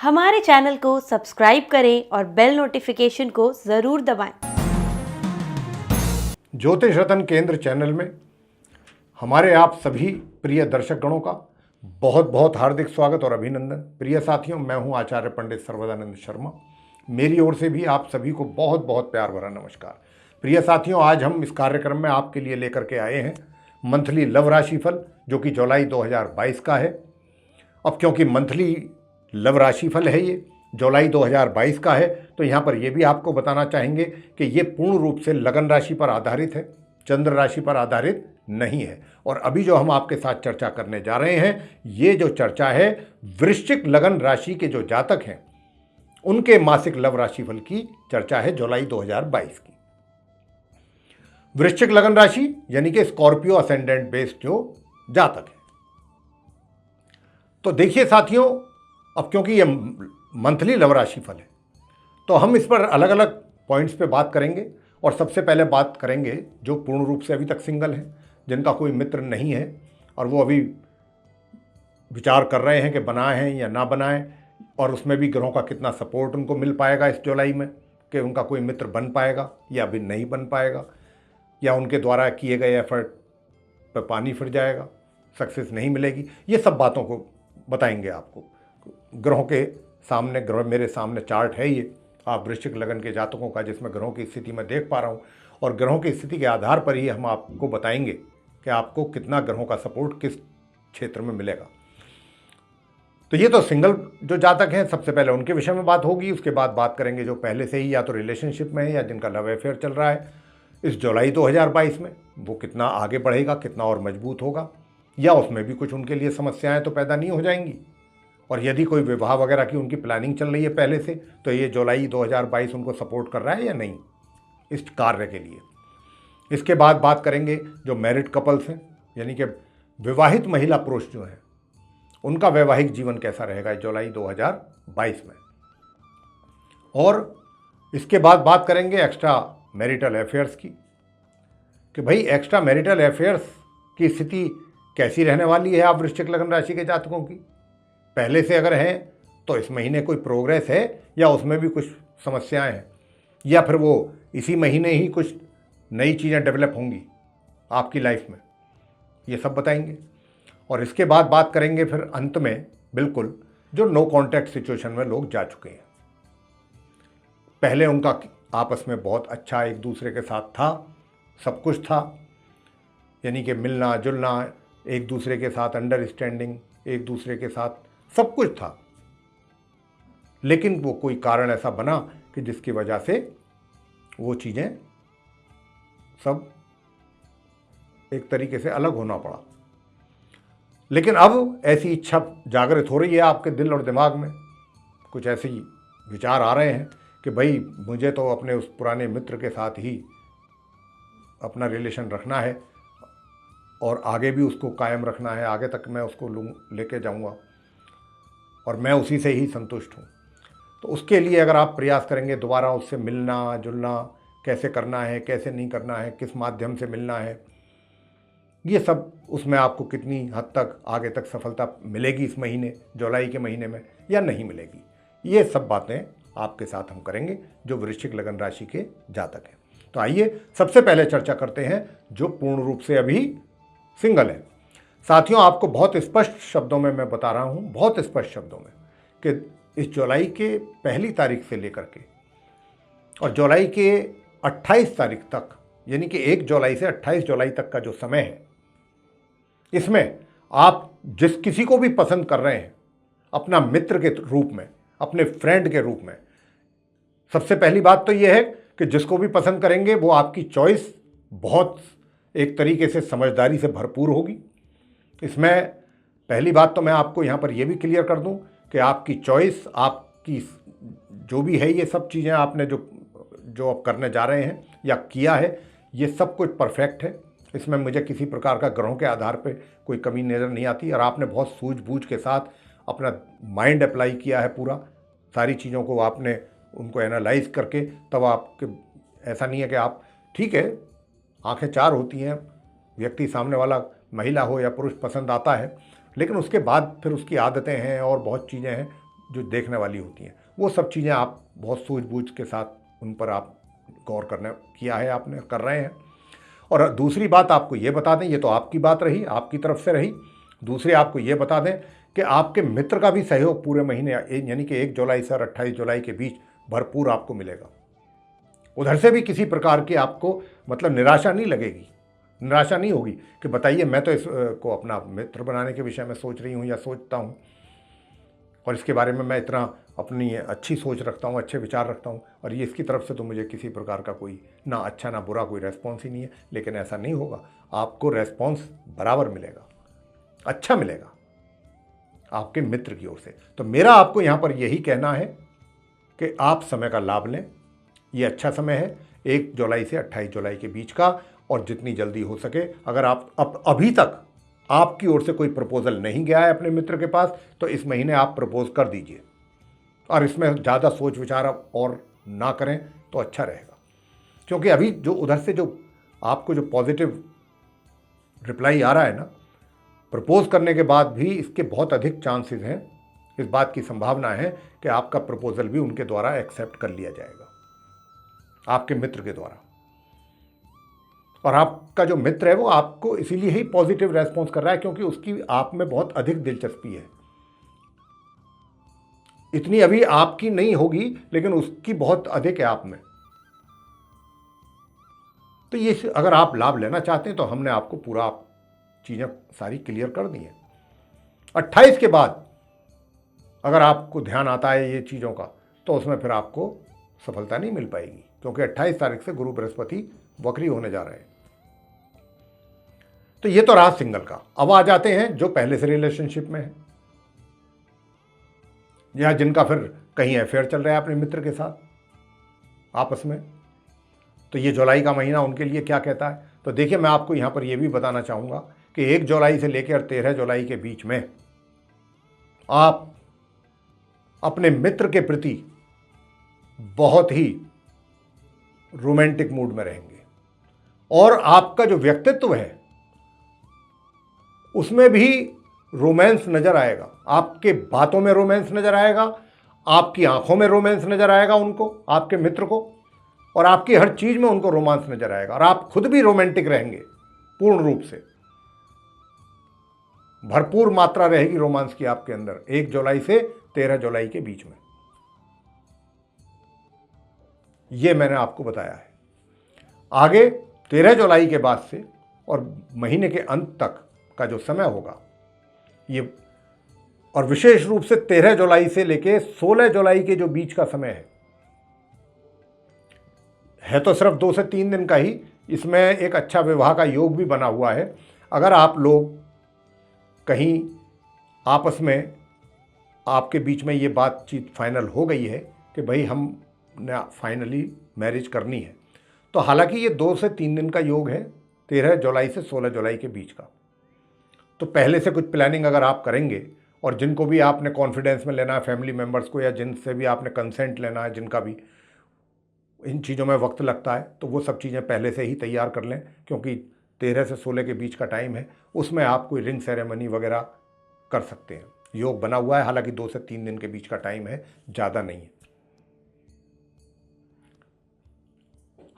हमारे चैनल को सब्सक्राइब करें और बेल नोटिफिकेशन को ज़रूर दबाएं। ज्योतिष रतन केंद्र चैनल में हमारे आप सभी प्रिय दर्शकगणों का बहुत बहुत हार्दिक स्वागत और अभिनंदन। प्रिय साथियों, मैं हूं आचार्य पंडित सर्वदानंद शर्मा। मेरी ओर से भी आप सभी को बहुत बहुत प्यार भरा नमस्कार। प्रिय साथियों, आज हम इस कार्यक्रम में आपके लिए लेकर के आए हैं मंथली लव राशिफल, जो कि जुलाई 2022 का है। अब क्योंकि मंथली लव राशिफल है, ये जुलाई 2022 का है, तो यहाँ पर ये भी आपको बताना चाहेंगे कि ये पूर्ण रूप से लगन राशि पर आधारित है, चंद्र राशि पर आधारित नहीं है। और अभी जो हम आपके साथ चर्चा करने जा रहे हैं, ये जो चर्चा है वृश्चिक लगन राशि के जो जातक हैं उनके मासिक लव राशिफल की चर्चा है जुलाई 2022 की। वृश्चिक लगन राशि यानी कि स्कॉर्पियो असेंडेंट बेस्ड जो जातक है। तो देखिए साथियों, अब क्योंकि ये मंथली लव राशिफल है तो हम इस पर अलग अलग पॉइंट्स पे बात करेंगे। और सबसे पहले बात करेंगे जो पूर्ण रूप से अभी तक सिंगल हैं, जिनका कोई मित्र नहीं है और वो अभी विचार कर रहे हैं कि बनाएं या ना बनाएं, और उसमें भी ग्रहों का कितना सपोर्ट उनको मिल पाएगा इस जुलाई में, कि उनका कोई मित्र बन पाएगा या अभी नहीं बन पाएगा, या उनके द्वारा किए गए एफर्ट पर पानी फिर जाएगा, सक्सेस नहीं मिलेगी। ये सब बातों को बताएंगे आपको। ग्रहों के सामने, ग्रह मेरे सामने चार्ट है ये, आप वृश्चिक लगन के जातकों का, जिसमें ग्रहों की स्थिति मैं देख पा रहा हूँ, और ग्रहों की स्थिति के आधार पर ही हम आपको बताएंगे कि आपको कितना ग्रहों का सपोर्ट किस क्षेत्र में मिलेगा। तो ये तो सिंगल जो जातक हैं, सबसे पहले उनके विषय में बात होगी। उसके बाद बात करेंगे जो पहले से ही या तो रिलेशनशिप में है या जिनका लव अफेयर चल रहा है इस जुलाई 2022 में, वो कितना आगे बढ़ेगा, कितना और मजबूत होगा, या उसमें भी कुछ उनके लिए समस्याएं तो पैदा नहीं हो जाएंगी। और यदि कोई विवाह वगैरह की उनकी प्लानिंग चल रही है पहले से, तो ये जुलाई 2022 उनको सपोर्ट कर रहा है या नहीं इस कार्य के लिए। इसके बाद बात करेंगे जो मैरिड कपल्स हैं, यानी कि विवाहित महिला पुरुष जो हैं, उनका वैवाहिक जीवन कैसा रहेगा जुलाई 2022 में। और इसके बाद बात करेंगे एक्स्ट्रा मैरिटल अफेयर्स की, कि भाई एक्स्ट्रा मैरिटल अफेयर्स की स्थिति कैसी रहने वाली है आप वृश्चिक लगन राशि के जातकों की। पहले से अगर हैं तो इस महीने कोई प्रोग्रेस है या उसमें भी कुछ समस्याएं हैं, या फिर वो इसी महीने ही कुछ नई चीज़ें डेवलप होंगी आपकी लाइफ में, ये सब बताएंगे। और इसके बाद बात करेंगे फिर अंत में बिल्कुल जो नो कॉन्टैक्ट सिचुएशन में लोग जा चुके हैं। पहले उनका आपस में बहुत अच्छा एक दूसरे के साथ था, सब कुछ था, यानी कि मिलना जुलना, एक दूसरे के साथ अंडरस्टैंडिंग, एक दूसरे के साथ सब कुछ था, लेकिन वो कोई कारण ऐसा बना कि जिसकी वजह से वो चीज़ें सब एक तरीके से अलग होना पड़ा। लेकिन अब ऐसी इच्छा जागृत हो रही है आपके दिल और दिमाग में, कुछ ऐसे ही विचार आ रहे हैं कि भाई मुझे तो अपने उस पुराने मित्र के साथ ही अपना रिलेशन रखना है और आगे भी उसको कायम रखना है, आगे तक मैं उसको लेके जाऊंगा और मैं उसी से ही संतुष्ट हूँ। तो उसके लिए अगर आप प्रयास करेंगे दोबारा उससे मिलना जुलना, कैसे करना है, कैसे नहीं करना है, किस माध्यम से मिलना है, ये सब उसमें आपको कितनी हद तक आगे तक सफलता मिलेगी इस महीने जुलाई के महीने में या नहीं मिलेगी, ये सब बातें आपके साथ हम करेंगे जो वृश्चिक लगन राशि के जातक हैं। तो आइए सबसे पहले चर्चा करते हैं जो पूर्ण रूप से अभी सिंगल है। साथियों, आपको बहुत स्पष्ट शब्दों में मैं बता रहा हूँ, बहुत स्पष्ट शब्दों में, कि इस जुलाई के पहली तारीख से लेकर के और जुलाई के 28 तारीख तक, यानी कि 1 जुलाई से 28 जुलाई तक का जो समय है, इसमें आप जिस किसी को भी पसंद कर रहे हैं अपना मित्र के रूप में, अपने फ्रेंड के रूप में, सबसे पहली बात तो यह है कि जिसको भी पसंद करेंगे वो आपकी चॉइस बहुत एक तरीके से समझदारी से भरपूर होगी। इसमें पहली बात तो मैं आपको यहाँ पर यह भी क्लियर कर दूँ कि आपकी चॉइस, आपकी जो भी है, ये सब चीज़ें आपने जो आप करने जा रहे हैं या किया है, ये सब कुछ परफेक्ट है। इसमें मुझे किसी प्रकार का ग्रहों के आधार पे कोई कमी नज़र नहीं आती, और आपने बहुत सूझबूझ के साथ अपना माइंड अप्लाई किया है पूरा, सारी चीज़ों को आपने उनको एनालाइज करके, तब आपके ऐसा नहीं है कि आप, ठीक है आंखें चार होती हैं, व्यक्ति सामने वाला महिला हो या पुरुष पसंद आता है, लेकिन उसके बाद फिर उसकी आदतें हैं और बहुत चीज़ें हैं, जो देखने वाली होती हैं, वो सब चीज़ें आप बहुत सूझबूझ के साथ उन पर आप गौर करने किया है, आपने कर रहे हैं। और दूसरी बात आपको ये बता दें, ये तो आपकी बात रही, आपकी तरफ से रही। दूसरी आपको ये बता दें कि आपके मित्र का भी सहयोग पूरे महीने यानी कि 1 जुलाई से और 28 जुलाई के बीच भरपूर आपको मिलेगा। उधर से भी किसी प्रकार की आपको मतलब निराशा नहीं लगेगी, निराशा नहीं होगी कि बताइए मैं तो इसको अपना मित्र बनाने के विषय में सोच रही हूँ या सोचता हूँ और इसके बारे में मैं इतना अपनी अच्छी सोच रखता हूँ, अच्छे विचार रखता हूँ, और ये इसकी तरफ से तो मुझे किसी प्रकार का कोई ना अच्छा ना बुरा कोई रेस्पॉन्स ही नहीं है। लेकिन ऐसा नहीं होगा, आपको रेस्पॉन्स बराबर मिलेगा, अच्छा मिलेगा आपके मित्र की ओर से। तो मेरा आपको यहाँ पर यही कहना है कि आप समय का लाभ लें, ये अच्छा समय है 1 जुलाई से 28 जुलाई के बीच का, और जितनी जल्दी हो सके, अगर आप अभी तक आपकी ओर से कोई प्रपोजल नहीं गया है अपने मित्र के पास, तो इस महीने आप प्रपोज कर दीजिए, और इसमें ज़्यादा सोच विचार और ना करें तो अच्छा रहेगा। क्योंकि अभी जो उधर से जो आपको जो पॉजिटिव रिप्लाई आ रहा है ना, प्रपोज करने के बाद भी इसके बहुत अधिक चांसेस हैं, इस बात की संभावना है कि आपका प्रपोजल भी उनके द्वारा एक्सेप्ट कर लिया जाएगा, आपके मित्र के द्वारा। और आपका जो मित्र है वो आपको इसीलिए ही पॉजिटिव रेस्पॉन्स कर रहा है क्योंकि उसकी आप में बहुत अधिक दिलचस्पी है। इतनी अभी आपकी नहीं होगी, लेकिन उसकी बहुत अधिक है आप में। तो ये अगर आप लाभ लेना चाहते हैं तो हमने आपको पूरा चीज़ें सारी क्लियर कर दी हैं। 28 के बाद अगर आपको ध्यान आता है ये चीज़ों का, तो उसमें फिर आपको सफलता नहीं मिल पाएगी, क्योंकि 28 तारीख से गुरु बृहस्पति वक्री होने जा रहे हैं। तो ये तो रहा सिंगल का। अब आ जाते हैं जो पहले से रिलेशनशिप में है, या जिनका फिर कहीं अफेयर चल रहा है अपने मित्र के साथ आपस में। तो ये जुलाई का महीना उनके लिए क्या कहता है? तो देखिए, मैं आपको यहाँ पर यह भी बताना चाहूँगा कि 1 जुलाई से लेकर 13 जुलाई के बीच में आप अपने मित्र के प्रति बहुत ही रोमांटिक मूड में रहेंगे, और आपका जो व्यक्तित्व है उसमें भी रोमांस नजर आएगा। आपके बातों में रोमांस नजर आएगा, आपकी आंखों में रोमांस नजर आएगा उनको, आपके मित्र को, और आपकी हर चीज में उनको रोमांस नजर आएगा, और आप खुद भी रोमांटिक रहेंगे पूर्ण रूप से। भरपूर मात्रा रहेगी रोमांस की आपके अंदर 1 जुलाई से 13 जुलाई के बीच में। यह मैंने आपको बताया है। आगे 13 जुलाई के बाद से और महीने के अंत तक का जो समय होगा ये, और विशेष रूप से 13 जुलाई से लेके 16 जुलाई के जो बीच का समय है तो सिर्फ 2 से 3 दिन का ही। इसमें एक अच्छा विवाह का योग भी बना हुआ है। अगर आप लोग कहीं आपस में आपके बीच में ये बातचीत फाइनल हो गई है कि भाई हमने फाइनली मैरिज करनी है, तो हालांकि ये 2 से 3 दिन का योग है 13 जुलाई से 16 जुलाई के बीच का। तो पहले से कुछ प्लानिंग अगर आप करेंगे, और जिनको भी आपने कॉन्फिडेंस में लेना है, फैमिली मेम्बर्स को, या जिनसे भी आपने कंसेंट लेना है, जिनका भी इन चीज़ों में वक्त लगता है, तो वो सब चीज़ें पहले से ही तैयार कर लें, क्योंकि 13 से 16 के बीच का टाइम है। उसमें आप कोई रिंग सेरेमनी वगैरह कर सकते हैं। योग बना हुआ है, हालांकि 2 से 3 दिन के बीच का टाइम है, ज़्यादा नहीं है।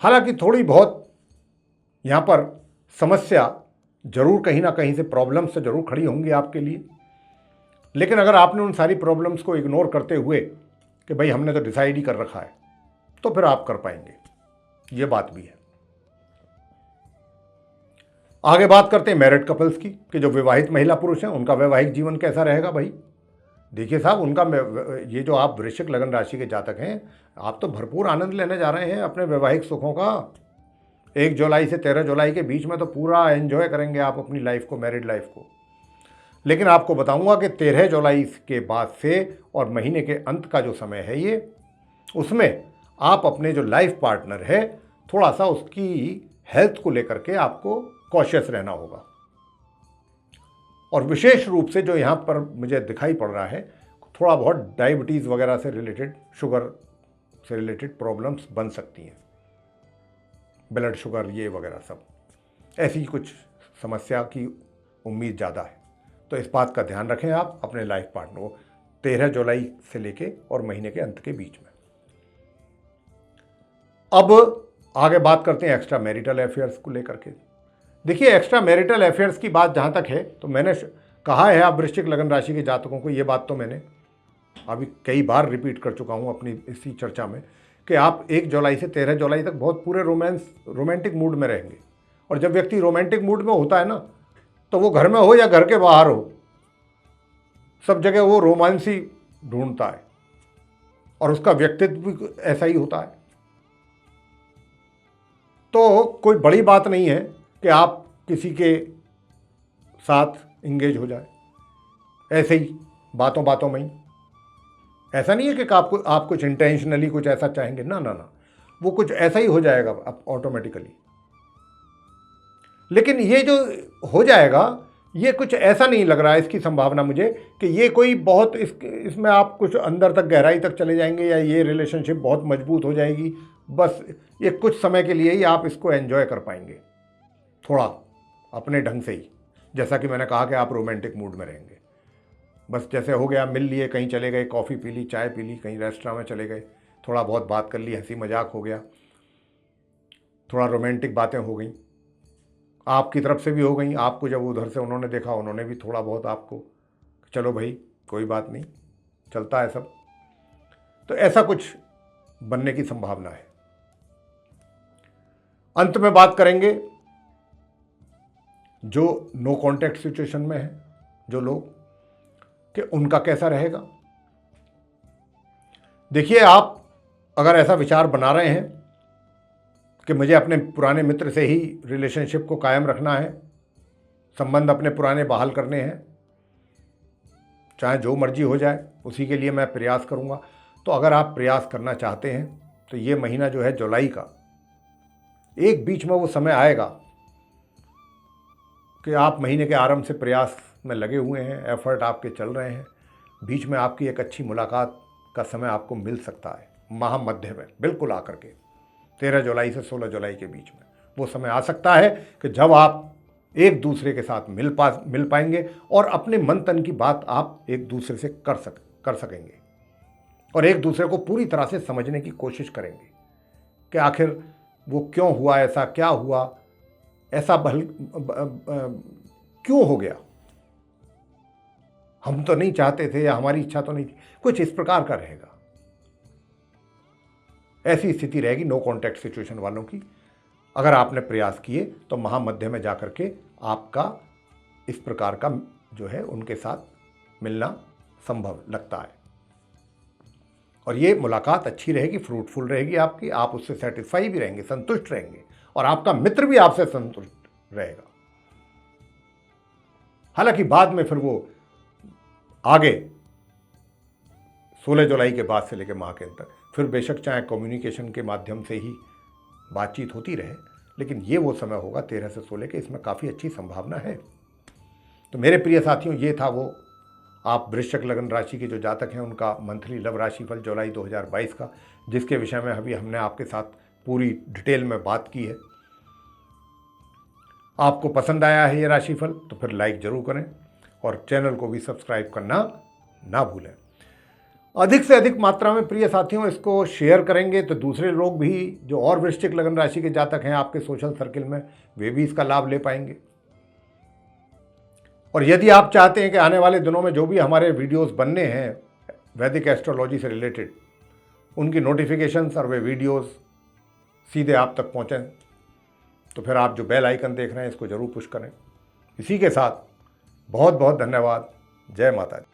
हालांकि थोड़ी बहुत यहाँ पर समस्या जरूर कहीं ना कहीं से, प्रॉब्लम्स से जरूर खड़ी होंगी आपके लिए, लेकिन अगर आपने उन सारी प्रॉब्लम्स को इग्नोर करते हुए कि भाई हमने तो डिसाइड ही कर रखा है, तो फिर आप कर पाएंगे। ये बात भी है। आगे बात करते हैं मैरिड कपल्स की, कि जो विवाहित महिला पुरुष हैं उनका वैवाहिक जीवन कैसा रहेगा। भाई देखिए साहब, उनका ये जो आप वृश्चिक लगन राशि के जातक हैं, आप तो भरपूर आनंद लेने जा रहे हैं अपने वैवाहिक सुखों का। 1 जुलाई से 13 जुलाई के बीच में तो पूरा एंजॉय करेंगे आप अपनी लाइफ को, मैरिड लाइफ को। लेकिन आपको बताऊंगा कि 13 जुलाई के बाद से और महीने के अंत का जो समय है ये, उसमें आप अपने जो लाइफ पार्टनर है, थोड़ा सा उसकी हेल्थ को लेकर के आपको कॉशियस रहना होगा। और विशेष रूप से जो यहाँ पर मुझे दिखाई पड़ रहा है, थोड़ा बहुत डायबिटीज़ वगैरह से रिलेटेड, शुगर से रिलेटेड प्रॉब्लम्स बन सकती हैं, ब्लड शुगर ये वगैरह सब, ऐसी कुछ समस्या की उम्मीद ज़्यादा है। तो इस बात का ध्यान रखें आप अपने लाइफ पार्टनर को। 13 जुलाई से लेके और महीने के अंत के बीच में। अब आगे बात करते हैं एक्स्ट्रा मैरिटल अफेयर्स को लेकर के। देखिए, एक्स्ट्रा मैरिटल अफेयर्स की बात जहाँ तक है तो मैंने कहा है आप वृश्चिक लगन राशि के जातकों को, ये बात तो मैंने अभी कई बार रिपीट कर चुका हूँ अपनी इसी चर्चा में, कि आप 1 जुलाई से 13 जुलाई तक बहुत पूरे रोमांटिक मूड में रहेंगे। और जब व्यक्ति रोमांटिक मूड में होता है ना, तो वो घर में हो या घर के बाहर हो, सब जगह वो रोमांस ही ढूंढता है और उसका व्यक्तित्व भी ऐसा ही होता है। तो कोई बड़ी बात नहीं है कि आप किसी के साथ इंगेज हो जाए ऐसे ही बातों बातों में ही। ऐसा नहीं है कि आप कुछ इंटेंशनली कुछ ऐसा चाहेंगे, ना ना ना, वो कुछ ऐसा ही हो जाएगा आप ऑटोमेटिकली। लेकिन ये जो हो जाएगा, ये कुछ ऐसा नहीं लग रहा है इसकी संभावना मुझे कि ये कोई बहुत इसमें आप कुछ अंदर तक गहराई तक चले जाएंगे या ये रिलेशनशिप बहुत मजबूत हो जाएगी। बस ये कुछ समय के लिए ही आप इसको एंजॉय कर पाएंगे, थोड़ा अपने ढंग से ही। जैसा कि मैंने कहा कि आप रोमांटिक मूड में रहेंगे, बस जैसे हो गया, मिल लिए, कहीं चले गए, कॉफ़ी पी ली, चाय पी ली, कहीं रेस्टोरेंट में चले गए, थोड़ा बहुत बात कर ली, हंसी मजाक हो गया, थोड़ा रोमांटिक बातें हो गई, आपकी तरफ से भी हो गई। आपको जब उधर से उन्होंने देखा, उन्होंने भी थोड़ा बहुत आपको, चलो भाई कोई बात नहीं, चलता है सब। तो ऐसा कुछ बनने की संभावना है। अंत में बात करेंगे जो नो कॉन्टैक्ट सिचुएशन में है जो लोग, कि उनका कैसा रहेगा। देखिए, आप अगर ऐसा विचार बना रहे हैं कि मुझे अपने पुराने मित्र से ही रिलेशनशिप को कायम रखना है, संबंध अपने पुराने बहाल करने हैं, चाहे जो मर्जी हो जाए उसी के लिए मैं प्रयास करूंगा, तो अगर आप प्रयास करना चाहते हैं तो ये महीना जो है जुलाई का, एक बीच में वो समय आएगा कि आप महीने के आरंभ से प्रयास में लगे हुए हैं, एफर्ट आपके चल रहे हैं, बीच में आपकी एक अच्छी मुलाकात का समय आपको मिल सकता है, माह मध्य में बिल्कुल आकर के 13 जुलाई से 16 जुलाई के बीच में वो समय आ सकता है कि जब आप एक दूसरे के साथ मिल पाएंगे और अपने मन तन की बात आप एक दूसरे से कर सकेंगे और एक दूसरे को पूरी तरह से समझने की कोशिश करेंगे कि आखिर वो क्यों हुआ ऐसा, क्या हुआ ऐसा, क्यों हो गया, हम तो नहीं चाहते थे या हमारी इच्छा तो नहीं थी, कुछ इस प्रकार का रहेगा। ऐसी स्थिति रहेगी नो कॉन्टैक्ट सिचुएशन वालों की। अगर आपने प्रयास किए तो महामध्य में जाकर के आपका इस प्रकार का जो है उनके साथ मिलना संभव लगता है और ये मुलाकात अच्छी रहेगी, फ्रूटफुल रहेगी आपकी, आप उससे सेटिस्फाई भी रहेंगे, संतुष्ट रहेंगे और आपका मित्र भी आपसे संतुष्ट रहेगा। हालांकि बाद में फिर वो आगे 16 जुलाई के बाद से लेकर माह के अंत तक फिर बेशक चाहे कम्युनिकेशन के माध्यम से ही बातचीत होती रहे, लेकिन ये वो समय होगा 13 से 16 के, इसमें काफ़ी अच्छी संभावना है। तो मेरे प्रिय साथियों, ये था वो आप वृश्चिक लगन राशि के जो जातक हैं उनका मंथली लव राशिफल जुलाई 2022 का, जिसके विषय में अभी हमने आपके साथ पूरी डिटेल में बात की है। आपको पसंद आया है ये राशिफल तो फिर लाइक जरूर करें और चैनल को भी सब्सक्राइब करना ना भूलें। अधिक से अधिक मात्रा में प्रिय साथियों इसको शेयर करेंगे तो दूसरे लोग भी जो और वृश्चिक लगन राशि के जातक हैं आपके सोशल सर्किल में, वे भी इसका लाभ ले पाएंगे। और यदि आप चाहते हैं कि आने वाले दिनों में जो भी हमारे वीडियोस बनने हैं वैदिक एस्ट्रोलॉजी से रिलेटेड, उनकी नोटिफिकेशंस और वे वीडियोस सीधे आप तक पहुंचें, तो फिर आप जो बेल आइकन देख रहे हैं इसको जरूर पुश करें। इसी के साथ बहुत बहुत धन्यवाद। जय माता दी।